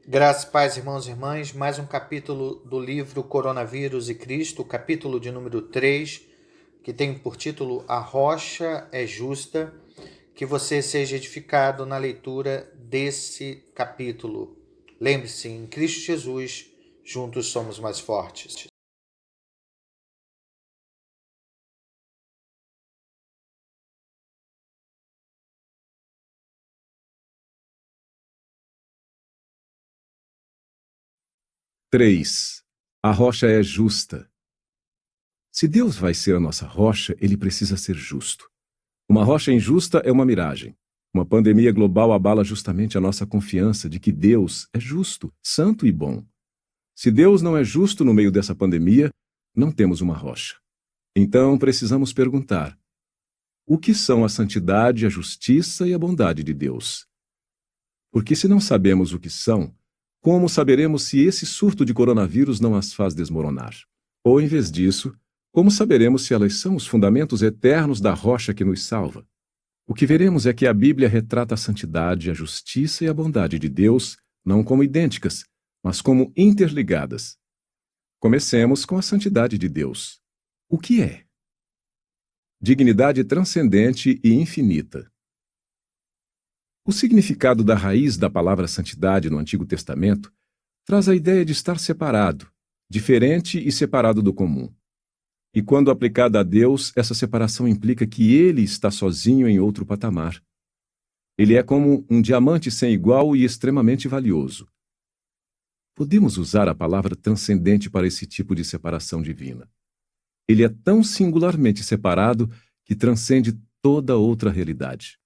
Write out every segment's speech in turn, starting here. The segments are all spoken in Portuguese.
Graças, paz, irmãos e irmãs, mais um capítulo do livro Coronavírus e Cristo, capítulo de número 3, que tem por título A Rocha é Justa. Que você seja edificado na leitura desse capítulo. Lembre-se, em Cristo Jesus, juntos somos mais fortes. Três. A rocha é justa. Se Deus vai ser a nossa rocha, ele precisa ser justo. Uma rocha injusta é uma miragem. Uma pandemia global abala justamente a nossa confiança de que Deus é justo, santo e bom. Se Deus não é justo no meio dessa pandemia, não temos uma rocha. Então precisamos perguntar: o que são a santidade, a justiça e a bondade de Deus? Porque se não sabemos o que são, como saberemos se esse surto de coronavírus não as faz desmoronar? Ou, em vez disso, como saberemos se elas são os fundamentos eternos da rocha que nos salva? O que veremos é que a Bíblia retrata a santidade, a justiça e a bondade de Deus não como idênticas, mas como interligadas. Comecemos com a santidade de Deus. O que é? Dignidade transcendente e infinita. O significado da raiz da palavra santidade no Antigo Testamento traz a ideia de estar separado, diferente e separado do comum. E quando aplicada a Deus, essa separação implica que ele está sozinho em outro patamar. Ele é como um diamante sem igual e extremamente valioso. Podemos usar a palavra transcendente para esse tipo de separação divina. Ele é tão singularmente separado que transcende toda outra realidade.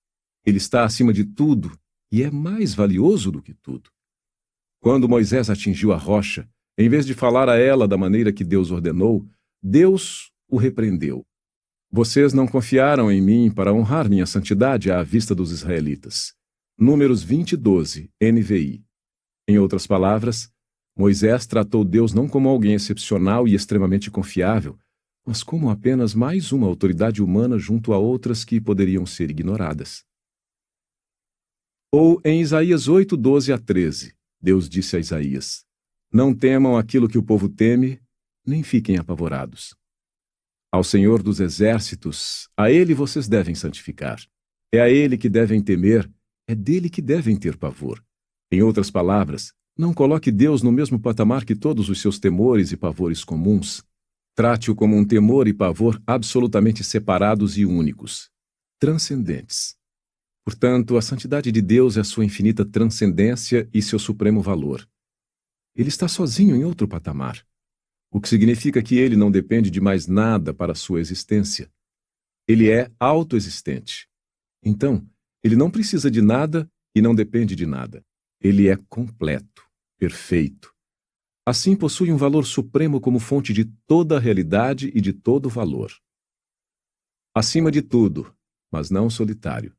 Ele está acima de tudo e é mais valioso do que tudo. Quando Moisés atingiu a rocha, em vez de falar a ela da maneira que Deus ordenou, Deus o repreendeu. Vocês não confiaram em mim para honrar minha santidade à vista dos israelitas. Números 20:12, NVI. Em outras palavras, Moisés tratou Deus não como alguém excepcional e extremamente confiável, mas como apenas mais uma autoridade humana junto a outras que poderiam ser ignoradas. Ou em Isaías 8:12-13, Deus disse a Isaías: Não temam aquilo que o povo teme, nem fiquem apavorados. Ao Senhor dos Exércitos, a Ele vocês devem santificar. É a Ele que devem temer, é dele que devem ter pavor. Em outras palavras, não coloque Deus no mesmo patamar que todos os seus temores e pavores comuns. Trate-o como um temor e pavor absolutamente separados e únicos, transcendentes. Portanto, a santidade de Deus é a sua infinita transcendência e seu supremo valor. Ele está sozinho em outro patamar, o que significa que ele não depende de mais nada para a sua existência. Ele é autoexistente. Então, ele não precisa de nada e não depende de nada. Ele é completo, perfeito. Assim, possui um valor supremo como fonte de toda a realidade e de todo o valor. Acima de tudo, mas não solitário.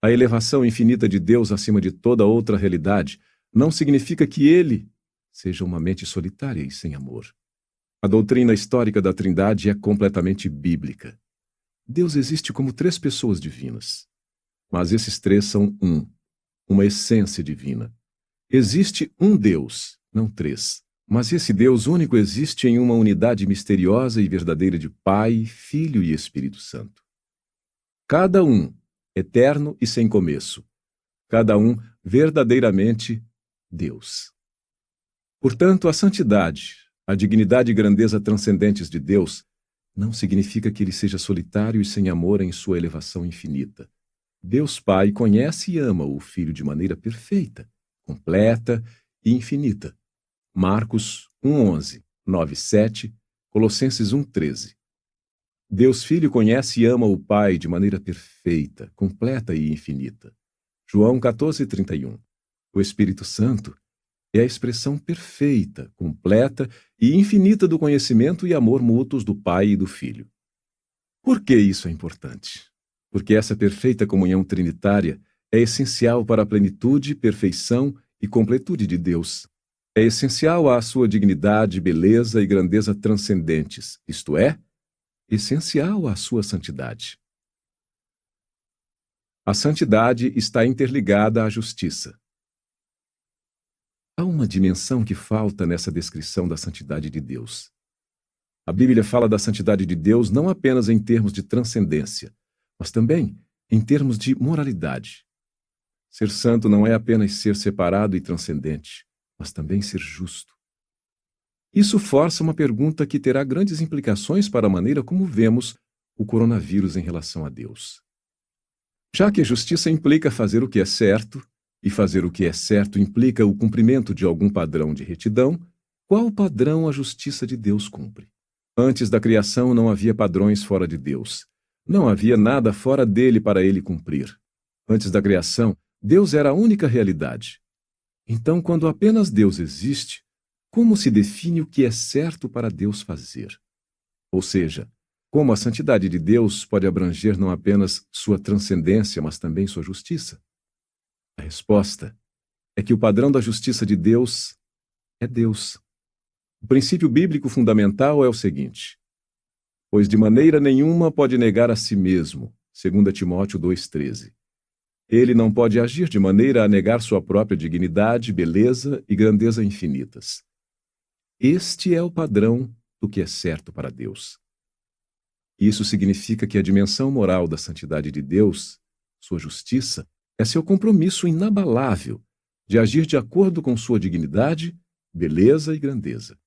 A elevação infinita de Deus acima de toda outra realidade não significa que ele seja uma mente solitária e sem amor. A doutrina histórica da Trindade é completamente bíblica. Deus existe como três pessoas divinas. Mas esses três são uma essência divina. Existe um Deus, não três. Mas esse Deus único existe em uma unidade misteriosa e verdadeira de Pai, Filho e Espírito Santo. Cada um, eterno e sem começo. Cada um verdadeiramente Deus. Portanto, a santidade, a dignidade e grandeza transcendentes de Deus não significa que ele seja solitário e sem amor em sua elevação infinita. Deus Pai conhece e ama o Filho de maneira perfeita, completa e infinita. Marcos 1:11, 9:7, Colossenses 1:13. Deus Filho conhece e ama o Pai de maneira perfeita, completa e infinita. João 14:31. O Espírito Santo é a expressão perfeita, completa e infinita do conhecimento e amor mútuos do Pai e do Filho. Por que isso é importante? Porque essa perfeita comunhão trinitária é essencial para a plenitude, perfeição e completude de Deus. É essencial à sua dignidade, beleza e grandeza transcendentes, isto é, essencial à sua santidade. A santidade está interligada à justiça. Há uma dimensão que falta nessa descrição da santidade de Deus. A Bíblia fala da santidade de Deus não apenas em termos de transcendência, mas também em termos de moralidade. Ser santo não é apenas ser separado e transcendente, mas também ser justo. Isso força uma pergunta que terá grandes implicações para a maneira como vemos o coronavírus em relação a Deus. Já que a justiça implica fazer o que é certo, e fazer o que é certo implica o cumprimento de algum padrão de retidão, qual padrão a justiça de Deus cumpre? Antes da criação não havia padrões fora de Deus. Não havia nada fora dele para ele cumprir. Antes da criação, Deus era a única realidade. Então, quando apenas Deus existe, como se define o que é certo para Deus fazer? Ou seja, como a santidade de Deus pode abranger não apenas sua transcendência, mas também sua justiça? A resposta é que o padrão da justiça de Deus é Deus. O princípio bíblico fundamental é o seguinte: pois de maneira nenhuma pode negar a si mesmo, 2 Timóteo 2,13. Ele não pode agir de maneira a negar sua própria dignidade, beleza e grandeza infinitas. Este é o padrão do que é certo para Deus. Isso significa que a dimensão moral da santidade de Deus, sua justiça, é seu compromisso inabalável de agir de acordo com sua dignidade, beleza e grandeza.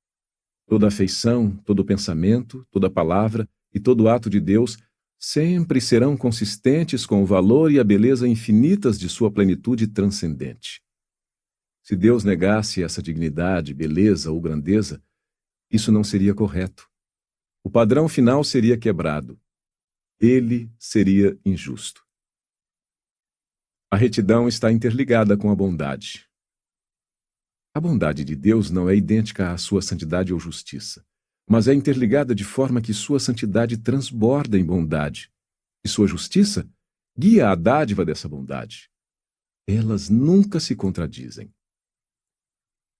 Toda afeição, todo pensamento, toda palavra e todo ato de Deus sempre serão consistentes com o valor e a beleza infinitas de sua plenitude transcendente. Se Deus negasse essa dignidade, beleza ou grandeza, isso não seria correto. O padrão final seria quebrado. Ele seria injusto. A retidão está interligada com a bondade. A bondade de Deus não é idêntica à sua santidade ou justiça, mas é interligada de forma que sua santidade transborda em bondade, e sua justiça guia a dádiva dessa bondade. Elas nunca se contradizem.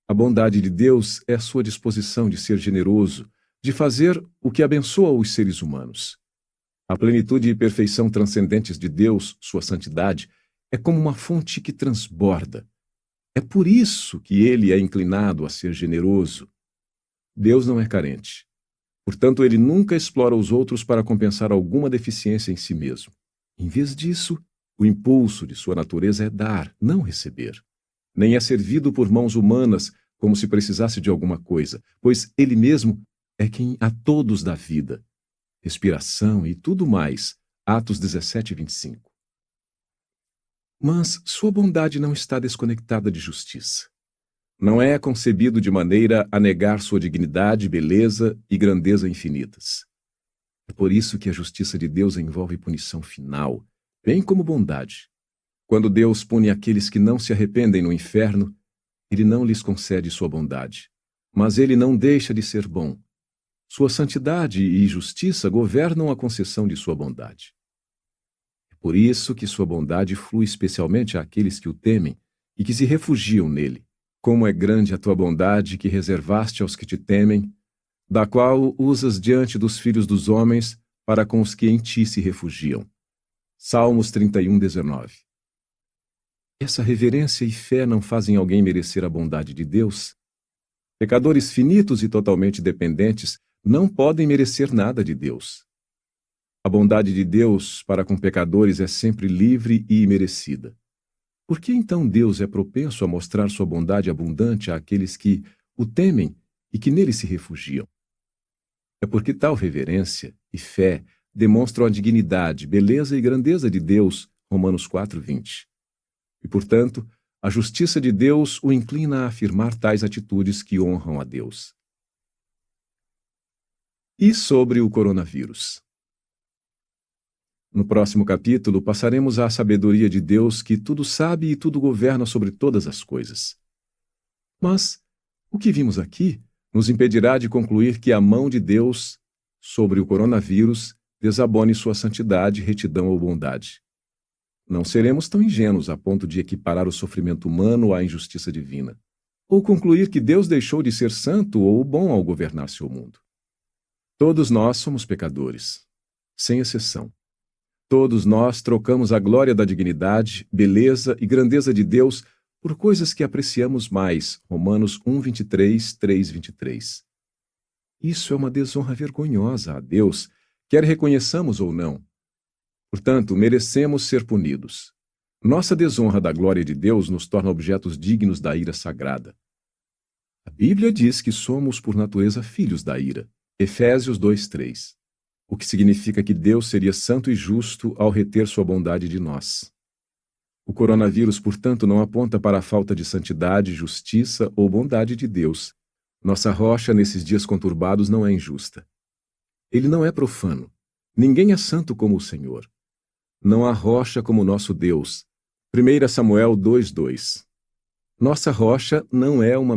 A bondade de Deus é a sua disposição de ser generoso, de fazer o que abençoa os seres humanos. A plenitude e perfeição transcendentes de Deus, sua santidade, é como uma fonte que transborda. É por isso que ele é inclinado a ser generoso. Deus não é carente. Portanto, ele nunca explora os outros para compensar alguma deficiência em si mesmo. Em vez disso, o impulso de sua natureza é dar, não receber. Nem é servido por mãos humanas, como se precisasse de alguma coisa, pois ele mesmo é quem a todos dá vida, respiração e tudo mais. Atos 17, 25. Mas sua bondade não está desconectada de justiça. Não é concebido de maneira a negar sua dignidade, beleza e grandeza infinitas. É por isso que a justiça de Deus envolve punição final, bem como bondade. Quando Deus pune aqueles que não se arrependem no inferno, ele não lhes concede sua bondade, mas ele não deixa de ser bom. Sua santidade e justiça governam a concessão de sua bondade. É por isso que sua bondade flui especialmente àqueles que o temem e que se refugiam nele. Como é grande a tua bondade que reservaste aos que te temem, da qual usas diante dos filhos dos homens para com os que em ti se refugiam. Salmos 31, 19. Essa reverência e fé não fazem alguém merecer a bondade de Deus? Pecadores finitos e totalmente dependentes não podem merecer nada de Deus. A bondade de Deus para com pecadores é sempre livre e imerecida. Por que então Deus é propenso a mostrar sua bondade abundante àqueles que o temem e que nele se refugiam? É porque tal reverência e fé demonstram a dignidade, beleza e grandeza de Deus, Romanos 4, 20. E, portanto, a justiça de Deus o inclina a afirmar tais atitudes que honram a Deus. E sobre o coronavírus? No próximo capítulo, passaremos à sabedoria de Deus que tudo sabe e tudo governa sobre todas as coisas. Mas o que vimos aqui nos impedirá de concluir que a mão de Deus sobre o coronavírus desabone sua santidade, retidão ou bondade. Não seremos tão ingênuos a ponto de equiparar o sofrimento humano à injustiça divina, ou concluir que Deus deixou de ser santo ou bom ao governar seu mundo. Todos nós somos pecadores, sem exceção. Todos nós trocamos a glória da dignidade, beleza e grandeza de Deus por coisas que apreciamos mais. Romanos 1:23, 3:23. Isso é uma desonra vergonhosa a Deus, quer reconheçamos ou não. Portanto, merecemos ser punidos. Nossa desonra da glória de Deus nos torna objetos dignos da ira sagrada. A Bíblia diz que somos, por natureza, filhos da ira. Efésios 2:3. O que significa que Deus seria santo e justo ao reter sua bondade de nós. O coronavírus, portanto, não aponta para a falta de santidade, justiça ou bondade de Deus. Nossa rocha nesses dias conturbados não é injusta. Ele não é profano. Ninguém é santo como o Senhor. Não há rocha como nosso Deus. 1 Samuel 2:2. Nossa rocha não é uma